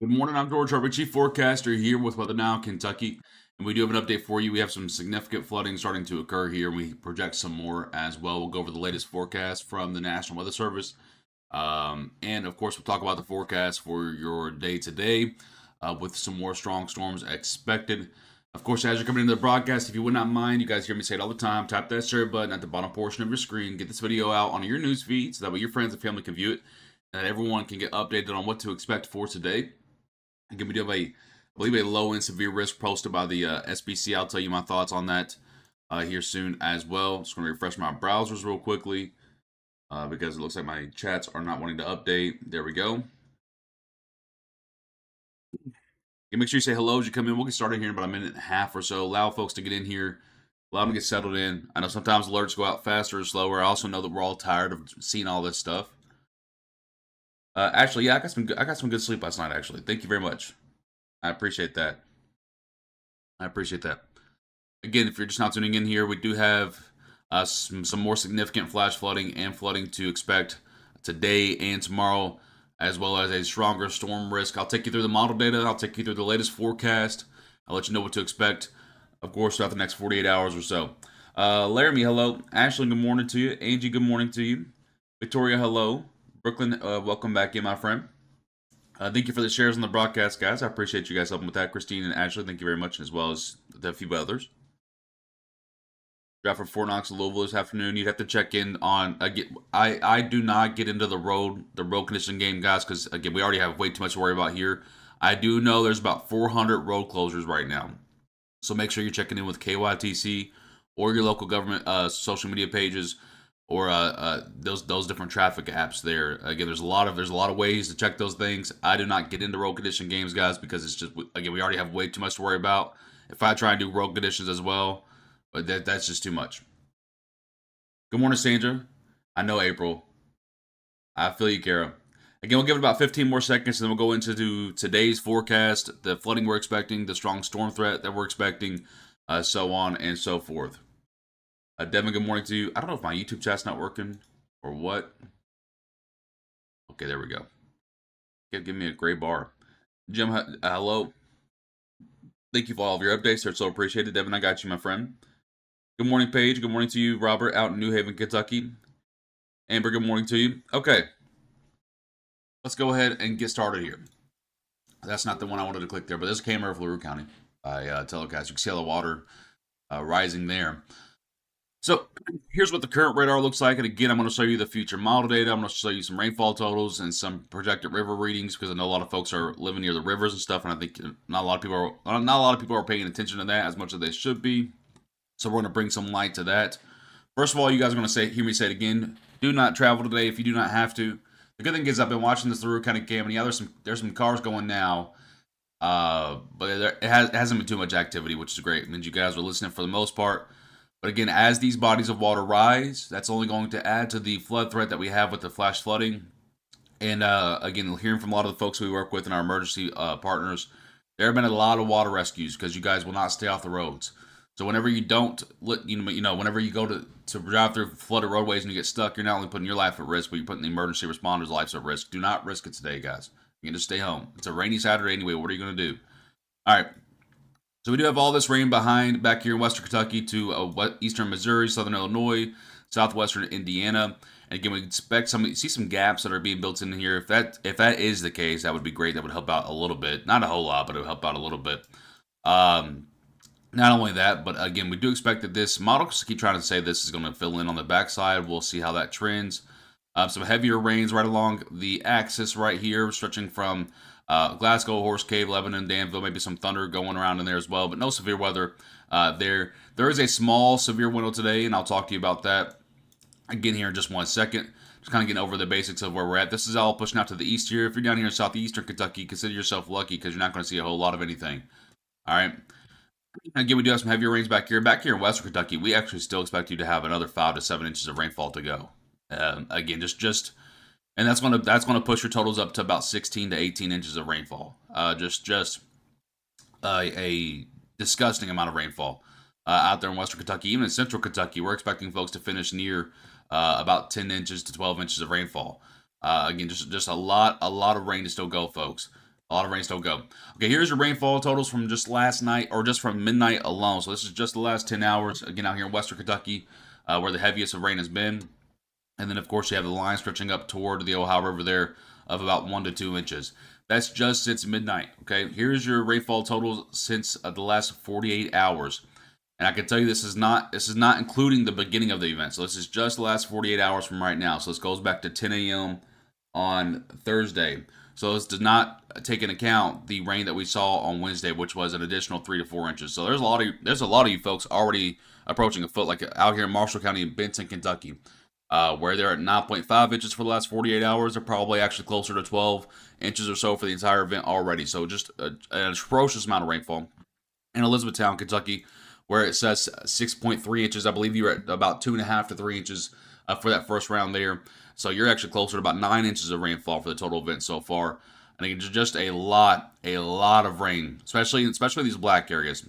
Good morning. I'm George Herbig, Chief Forecaster here with Weather Now, Kentucky. And we do have an update for you. We have some significant flooding starting to occur here. We project some more as well. We'll go over the latest forecast from the National Weather Service. And of course, we'll talk about the forecast for your day today with some more strong storms expected. Of course, as you're coming into the broadcast, if you would not mind, you guys hear me say it all the time, tap that share button at the bottom portion of your screen. Get this video out on your news feed so that way your friends and family can view it and that everyone can get updated on what to expect for today. Again, we do have I believe, a low and severe risk posted by the SBC. I'll tell you my thoughts on that here soon as well. Just going to refresh my browsers real quickly because it looks like my chats are not wanting to update. There we go. And make sure you say hello as you come in. We'll get started here in about a minute and a half or so. Allow folks to get in here. Allow them to get settled in. I know sometimes alerts go out faster or slower. I also know that we're all tired of seeing all this stuff. Actually, yeah, I got some good sleep last night. Actually, thank you very much. I appreciate that. Again, if you're just now tuning in here, we do have some more significant flash flooding and flooding to expect today and tomorrow, as well as a stronger storm risk. I'll take you through the model data. I'll take you through the latest forecast. I'll let you know what to expect, of course, throughout the next 48 hours or so. Laramie, hello. Ashley, good morning to you. Angie, good morning to you. Victoria, hello. Brooklyn, welcome back in, my friend. Thank you for the shares on the broadcast, guys. I appreciate you guys helping with that. Christine and Ashley, thank you very much, as well as a few others. Drive from Fort Knox to Louisville this afternoon. You'd have to check in on. I do not get into the road condition game, guys, because again, we already have way too much to worry about here. I do know there's about 400 road closures right now, so make sure you're checking in with KYTC or your local government social media pages, or those different traffic apps there. Again, there's a lot of ways to check those things. I do not get into road condition games, guys, because it's just, again, we already have way too much to worry about. If I try and do road conditions as well, but that's just too much. Good morning, Sandra. I know April. I feel you, Kara. Again, we'll give it about 15 more seconds, and then we'll go into today's forecast, the flooding we're expecting, the strong storm threat that we're expecting, so on and so forth. Devin, good morning to you. I don't know if my YouTube chat's not working or what. Okay, there we go. Give me a gray bar. Jim, hello. Thank you for all of your updates. They're so appreciated. Devin, I got you, my friend. Good morning, Paige. Good morning to you, Robert, out in New Haven, Kentucky. Amber, good morning to you. Okay. Let's go ahead and get started here. That's not the one I wanted to click there, but this is camera of LaRue County by telecast. You can see all the water rising there. So here's what the current radar looks like. And again, I'm going to show you the future model data. I'm going to show you some rainfall totals and some projected river readings, because I know a lot of folks are living near the rivers and stuff, and I think not a lot of people are paying attention to that as much as they should be. So we're going to bring some light to that. First of all, you guys are going to hear me say it again. Do not travel today if you do not have to. The good thing is I've been watching this LaRue County cam, and yeah, there's some cars going now, but it hasn't been too much activity, which is great. It means you guys are listening for the most part. But again, as these bodies of water rise, that's only going to add to the flood threat that we have with the flash flooding. And again, hearing from a lot of the folks we work with in our emergency partners, there have been a lot of water rescues because you guys will not stay off the roads. So whenever you don't, whenever you go to drive through flooded roadways and you get stuck, you're not only putting your life at risk, but you're putting the emergency responders' lives at risk. Do not risk it today, guys. You can just stay home. It's a rainy Saturday anyway. What are you going to do? All right. So we do have all this rain back here in western Kentucky to eastern Missouri, southern Illinois, southwestern Indiana. And again, we expect see some gaps that are being built in here. If that is the case, that would be great. That would help out a little bit. Not a whole lot, but it would help out a little bit. Not only that, but again, we do expect that this model, keep trying to say this is going to fill in on the backside. We'll see how that trends. Some heavier rains right along the axis right here, stretching from Glasgow, Horse Cave, Lebanon, Danville, maybe some thunder going around in there as well, but no severe weather there. There is a small severe window today, and I'll talk to you about that again here in just 1 second. Just kind of getting over the basics of where we're at. This is all pushing out to the east here. If you're down here in southeastern Kentucky, consider yourself lucky because you're not going to see a whole lot of anything. All right. Again, we do have some heavier rains back here. Back here in western Kentucky, we actually still expect you to have another 5 to 7 inches of rainfall to go. Again, and that's going to push your totals up to about 16 to 18 inches of rainfall. Just a disgusting amount of rainfall out there in western Kentucky. Even in central Kentucky, we're expecting folks to finish near about 10 inches to 12 inches of rainfall. Again, just a lot of rain to still go, folks. A lot of rain still go. Okay, here's your rainfall totals from just last night, or just from midnight alone. So this is just the last 10 hours, again, out here in western Kentucky, where the heaviest of rain has been. And then, of course, you have the line stretching up toward the Ohio River there of about 1 to 2 inches. That's just since midnight, okay? Here's your rainfall totals since the last 48 hours. And I can tell you this is not including the beginning of the event. So this is just the last 48 hours from right now. So this goes back to 10 a.m. on Thursday. So this does not take into account the rain that we saw on Wednesday, which was an additional 3 to 4 inches. So there's a lot of you folks already approaching a foot, like out here in Marshall County and Benton, Kentucky, where they're at 9.5 inches for the last 48 hours. They're probably actually closer to 12 inches or so for the entire event already. So just an atrocious amount of rainfall. In Elizabethtown, Kentucky, where it says 6.3 inches, I believe you're at about 2.5 to 3 inches for that first round there. So you're actually closer to about 9 inches of rainfall for the total event so far. And again, just a lot of rain, especially these black areas.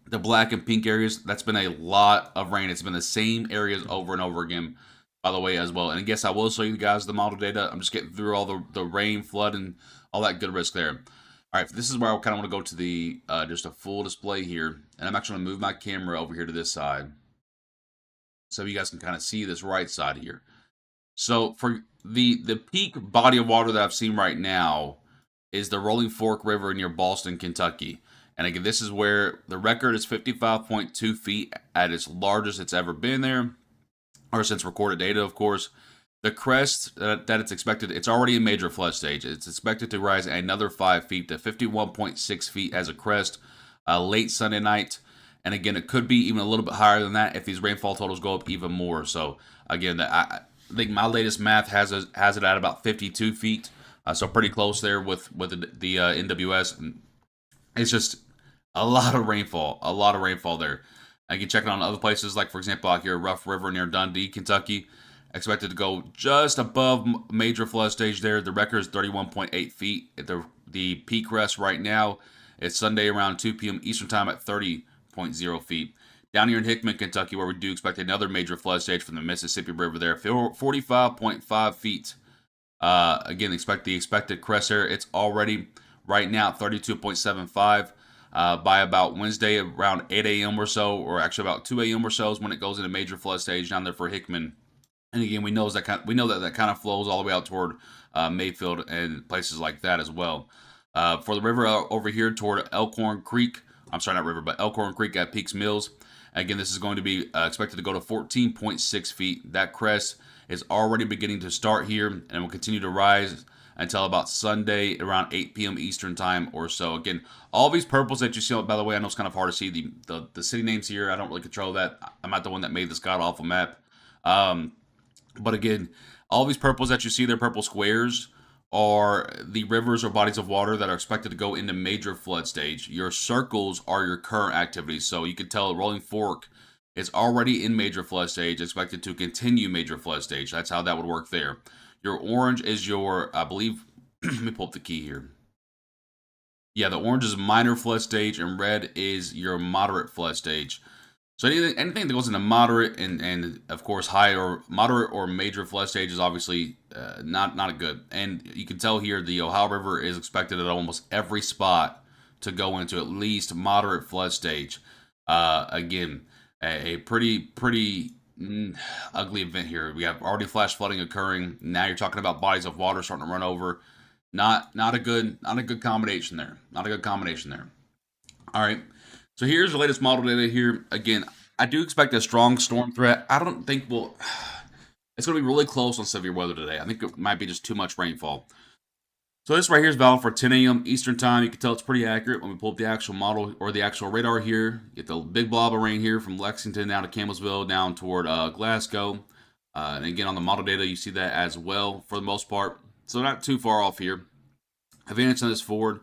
The black and pink areas, that's been a lot of rain. It's been the same areas over and over again, by the way, as well. And I guess I will show you guys the model data. I'm just getting through all the rain, flood, and all that good risk there. All right, this is where I kind of want to go to the just a full display here. And I'm actually going to move my camera over here to this side so you guys can kind of see this right side here. So for the peak body of water that I've seen right now is the Rolling Fork River near Boston, Kentucky. And again, this is where the record is 55.2 feet at its largest it's ever been there, or since recorded data, of course. The crest that it's expected, it's already in major flood stage. It's expected to rise another 5 feet to 51.6 feet as a crest late Sunday night. And again, it could be even a little bit higher than that if these rainfall totals go up even more. So again, I think my latest math has it at about 52 feet. So pretty close there with the NWS. And it's just a lot of rainfall there. I can check it on other places, like for example out here, Rough River near Dundee, Kentucky, expected to go just above major flood stage there. The record is 31.8 feet. The peak rest right now is Sunday around 2 p.m. Eastern time at 30.0 feet. Down here in Hickman, Kentucky, where we do expect another major flood stage from the Mississippi River there, 45.5 feet. Again, the expected crest here. It's already right now 32.75. By about Wednesday around 8 a.m. or so, or actually about 2 a.m. or so is when it goes into major flood stage down there for Hickman. And again, we know that kind of flows all the way out toward Mayfield and places like that as well. For the river over here toward Elkhorn Creek, I'm sorry, not river, but Elkhorn Creek at Peaks Mills. Again, this is going to be expected to go to 14.6 feet. That crest is already beginning to start here and will continue to rise until about Sunday around 8 p.m. Eastern time or so. Again, all these purples that you see, by the way, I know it's kind of hard to see the city names here. I don't really control that. I'm not the one that made this god-awful map. But again, all these purples that you see, they're purple squares, are the rivers or bodies of water that are expected to go into major flood stage. Your circles are your current activities. So you can tell Rolling Fork is already in major flood stage, expected to continue major flood stage. That's how that would work there. Your orange is your, I believe, let me pull up the key here. Yeah, the orange is minor flood stage, and red is your moderate flood stage. So anything that goes into moderate and of course high or moderate or major flood stage is obviously not good. And you can tell here the Ohio River is expected at almost every spot to go into at least moderate flood stage. Again, a pretty ugly event here. We have already flash flooding occurring. Now you're talking about bodies of water starting to run over. Not a good combination there. Not a good combination there. All right. So here's the latest model data here. Again, I do expect a strong storm threat. I don't think it's going to be really close on severe weather today. I think it might be just too much rainfall. So this right here is valid for 10 a.m. Eastern time. You can tell it's pretty accurate when we pull up the actual model or the actual radar here. You get the big blob of rain here from Lexington down to Campbellsville down toward Glasgow. And again, on the model data, you see that as well for the most part. So not too far off here. Advantage on this forward.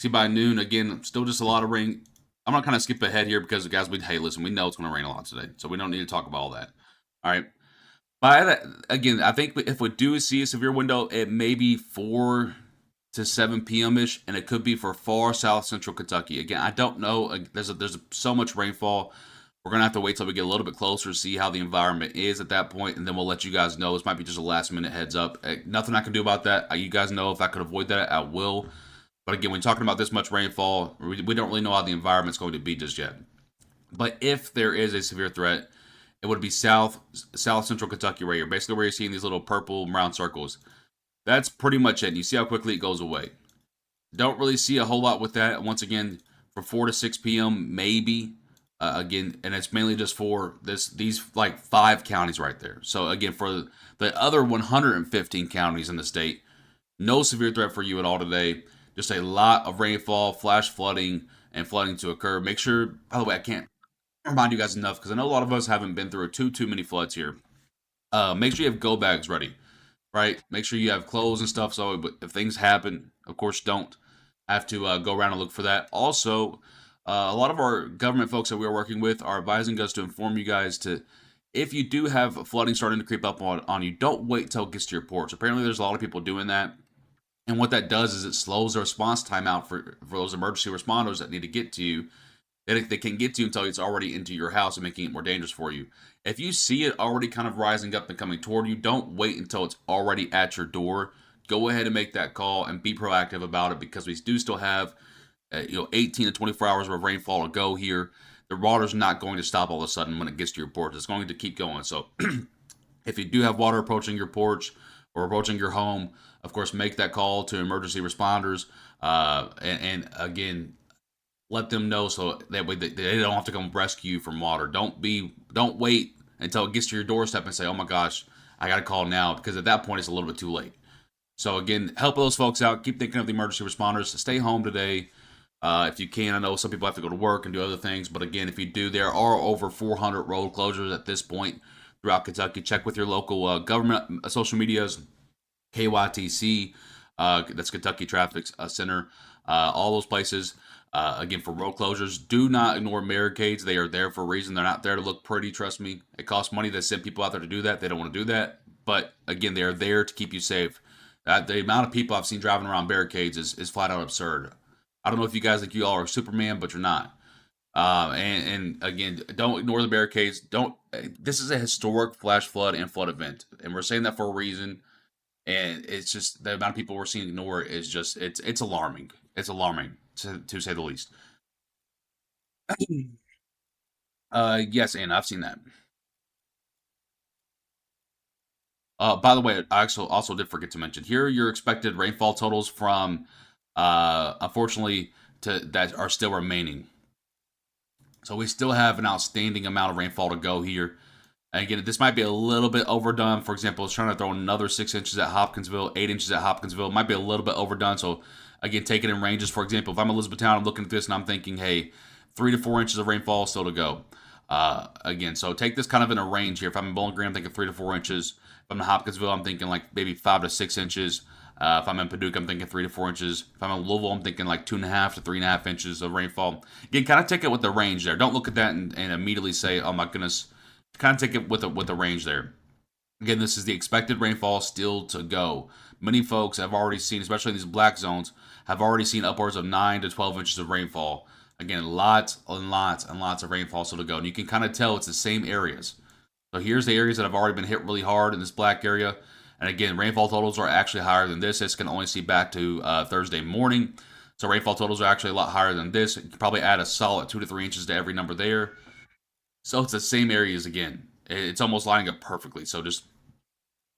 See by noon, again, still just a lot of rain. I'm going to kind of skip ahead here because, guys, hey, listen, we know it's going to rain a lot today, so we don't need to talk about all that. All right. By that, again, I think if we do see a severe window, it may be 4 to 7 p.m.-ish, and it could be for far south central Kentucky. Again, I don't know. There's so much rainfall. We're going to have to wait till we get a little bit closer to see how the environment is at that point, and then we'll let you guys know. This might be just a last-minute heads up. Nothing I can do about that. You guys know if I could avoid that, I will. But again, when talking about this much rainfall, we don't really know how the environment's going to be just yet. But if there is a severe threat, it would be south central Kentucky right here, basically where you're seeing these little purple round circles. That's pretty much it. And you see how quickly it goes away. Don't really see a whole lot with that. Once again, for 4 to 6 p.m. maybe. Again, and it's mainly just for these like 5 counties right there. So again, for the other 115 counties in the state, no severe threat for you at all today. Just a lot of rainfall, flash flooding, and flooding to occur. Make sure, by the way, I can't remind you guys enough because I know a lot of us haven't been through too many floods here. Make sure you have go bags ready, right? Make sure you have clothes and stuff so if things happen, of course, don't have to go around and look for that. Also, a lot of our government folks that we are working with are advising us to inform you guys to, if you do have flooding starting to creep up on you, don't wait till it gets to your porch. Apparently, there's a lot of people doing that. And what that does is it slows the response time out for those emergency responders that need to get to you. They can get to you until it's already into your house and making it more dangerous for you. If you see it already kind of rising up and coming toward you, don't wait until it's already at your door. Go ahead and make that call and be proactive about it because we do still have 18 to 24 hours of rainfall to go here. The water's not going to stop all of a sudden when it gets to your porch. It's going to keep going. So if you do have water approaching your porch or approaching your home, of course, make that call to emergency responders. And again, let them know so that way they don't have to come rescue you from water. Don't wait until it gets to your doorstep and say, "Oh my gosh, I got to call now," because at that point it's a little bit too late. So again, help those folks out. Keep thinking of the emergency responders. Stay home today if you can. I know some people have to go to work and do other things, but again, if you do, there are over 400 road closures at this point throughout Kentucky. Check with your local government social medias, KYTC, that's Kentucky Traffic Center, all those places. Again, for road closures, do not ignore barricades. They are there for a reason. They're not there to look pretty, trust me. It costs money to send people out there to do that. They don't want to do that. But again, they are there to keep you safe. The amount of people I've seen driving around barricades is flat out absurd. I don't know if you guys think you all are Superman, but you're not. And again, don't ignore the barricades. This is a historic flash flood and flood event. And we're saying that for a reason. And it's just the amount of people we're seeing ignore it is just it's alarming. It's alarming to say the least. Yes, and I've seen that. By the way, I also did forget to mention here are your expected rainfall totals from unfortunately to that are still remaining. So we still have an outstanding amount of rainfall to go here. And again, this might be a little bit overdone. For example, I was trying to throw another 6 inches at Hopkinsville, 8 inches at Hopkinsville. It might be a little bit overdone. So again, take it in ranges. For example, if I'm Elizabethtown, I'm looking at this and I'm thinking, hey, 3 to 4 inches of rainfall still to go. Again, so take this kind of in a range here. If I'm in Bowling Green, I'm thinking 3 to 4 inches. If I'm in Hopkinsville, I'm thinking like maybe 5 to 6 inches. If I'm in Paducah, I'm thinking 3 to 4 inches. If I'm in Louisville, I'm thinking like 2.5 to 3.5 inches of rainfall. Again, kind of take it with the range there. Don't look at that and immediately say, "Oh my goodness." Kind of take it with a range there. Again, this is the expected rainfall still to go. Many folks have already seen, especially in these black zones, have already seen upwards of 9 to 12 inches of rainfall. Again, lots and lots and lots of rainfall still to go. And you can kind of tell it's the same areas. So here's the areas that have already been hit really hard in this black area. And again, rainfall totals are actually higher than this. This can only see back to Thursday morning. So rainfall totals are actually a lot higher than this. You can probably add a solid 2 to 3 inches to every number there. So it's the same areas again. It's almost lining up perfectly. So just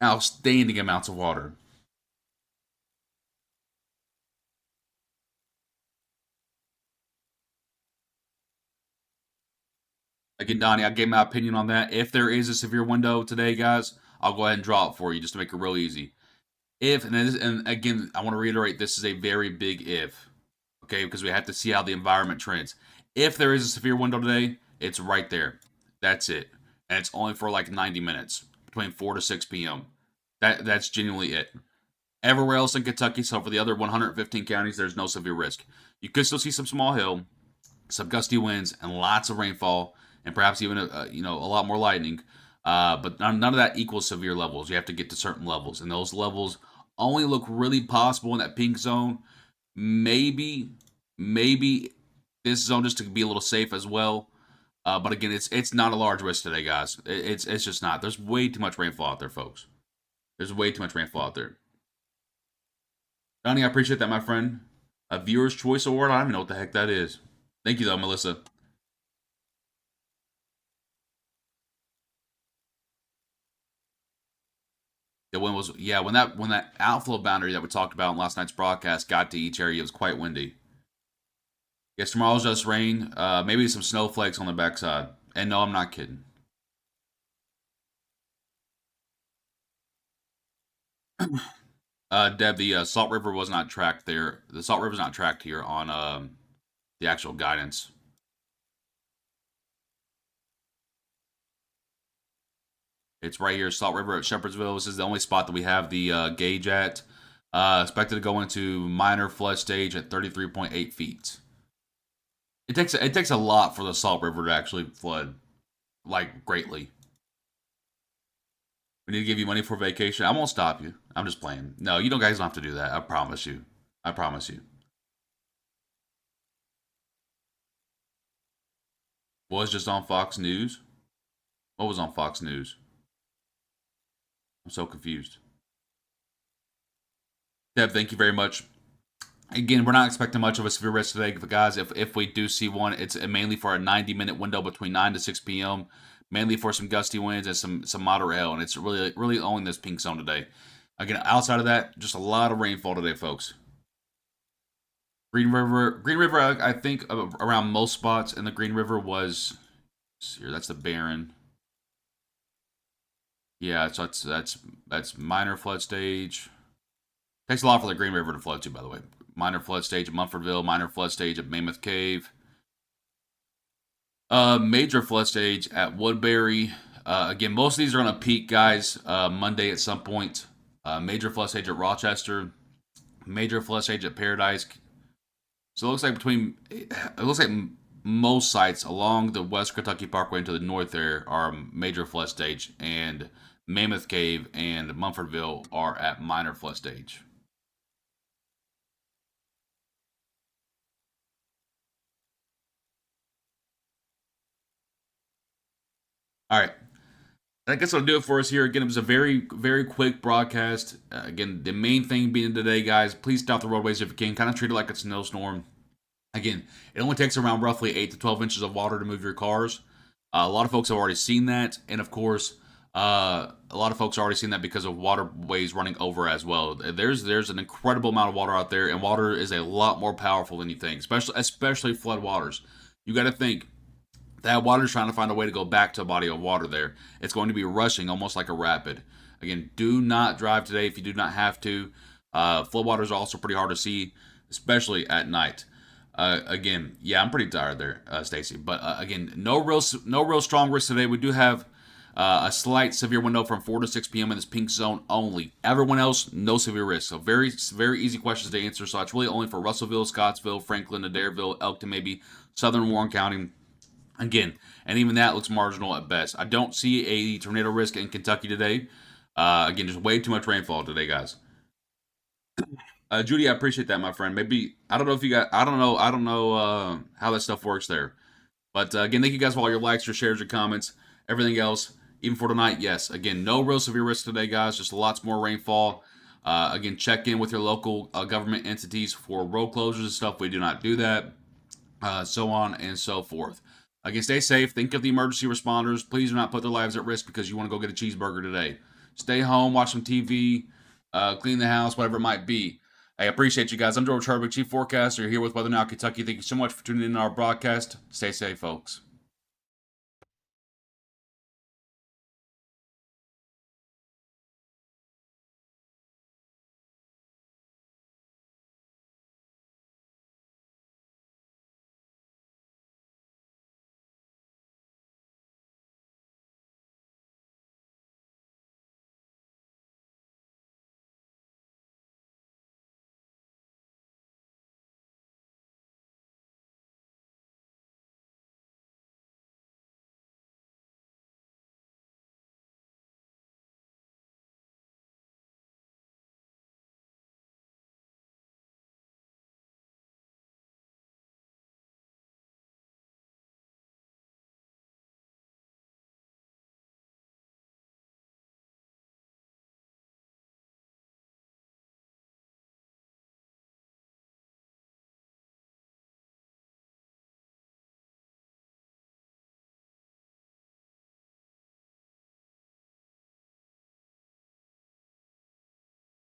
outstanding amounts of water. Again, Donnie, I gave my opinion on that. If there is a severe window today, guys, I'll go ahead and draw it for you just to make it real easy. And again, I want to reiterate, this is a very big if, okay, because we have to see how the environment trends. If there is a severe window today, it's right there. That's it. And it's only for like 90 minutes, between 4 to 6 p.m. That's genuinely it. Everywhere else in Kentucky, so for the other 115 counties, there's no severe risk. You could still see some small hail, some gusty winds, and lots of rainfall, and perhaps even a lot more lightning. But none of that equals severe levels. You have to get to certain levels, and those levels only look really possible in that pink zone. Maybe this zone just to be a little safe as well. But again, it's not a large risk today, guys. It's just not. There's way too much rainfall out there, folks. There's way too much rainfall out there. Donnie, I appreciate that, my friend. A viewer's choice award. I don't even know what the heck that is. Thank you though, Melissa. The wind was when that outflow boundary that we talked about in last night's broadcast got to each area, it was quite windy. Yes, tomorrow's just rain. Maybe some snowflakes on the backside. And no, I'm not kidding. Deb, the Salt River was not tracked there. The Salt River's not tracked here on the actual guidance. It's right here, Salt River at Shepherdsville. This is the only spot that we have the gauge at. Expected to go into minor flood stage at 33.8 feet. It takes a lot for the Salt River to actually flood, like greatly. We need to give you money for vacation. I won't stop you. I'm just playing. No, you don't guys don't have to do that. I promise you. I promise you. Was just on Fox News. What was on Fox News? I'm so confused. Deb, thank you very much. Again, we're not expecting much of a severe risk today, guys. If we do see one, it's mainly for a 90-minute window between 9 to 6 p.m. Mainly for some gusty winds and some moderate hail, and it's really only this pink zone today. Again, outside of that, just a lot of rainfall today, folks. Green River. I think around most spots in the Green River was here. That's the Barren. Yeah, so that's minor flood stage. Takes a lot for the Green River to flood too, by the way. Minor flood stage at Munfordville, minor flood stage at Mammoth Cave. Major flood stage at Woodbury. Again, most of these are going to peak, guys, Monday at some point. Major flood stage at Rochester. Major flood stage at Paradise. So it looks like most sites along the West Kentucky Parkway into the north there are major flood stage, and Mammoth Cave and Munfordville are at minor flood stage. All right. I guess I'll do it for us here. Again, it was a very quick broadcast. Again, the main thing being today, guys, please stop the roadways if you can. Kind of treat it like a snowstorm. Again, it only takes around roughly 8 to 12 inches of water to move your cars. A lot of folks have already seen that. And of course, a lot of folks have already seen that because of waterways running over as well. There's an incredible amount of water out there, and water is a lot more powerful than you think, especially flood waters. You got to think that water's trying to find a way to go back to a body of water there. It's going to be rushing almost like a rapid. Again, do not drive today if you do not have to. Floodwaters are also pretty hard to see, especially at night. Again, yeah, I'm pretty tired there, Stacy. But again, no real strong risk today. We do have a slight severe window from 4 to 6 p.m. in this pink zone only. Everyone else, no severe risk. So very easy questions to answer. So it's really only for Russellville, Scottsville, Franklin, Adairville, Elkton, maybe Southern Warren County. Again, and even that looks marginal at best. I don't see a tornado risk in Kentucky today. Again, just way too much rainfall today, guys. Judy, I appreciate that, my friend. Maybe I don't know if you got. I don't know how that stuff works there. But again, thank you guys for all your likes, your shares, your comments, everything else. Even for tonight, yes. Again, no real severe risk today, guys. Just lots more rainfall. Again, check in with your local government entities for road closures and stuff. We do not do that. So on and so forth. Again, stay safe. Think of the emergency responders. Please do not put their lives at risk because you want to go get a cheeseburger today. Stay home, watch some TV, clean the house, whatever it might be. I appreciate you guys. I'm George Herbig, Chief Forecaster, here with Weather Now Kentucky. Thank you so much for tuning in to our broadcast. Stay safe, folks.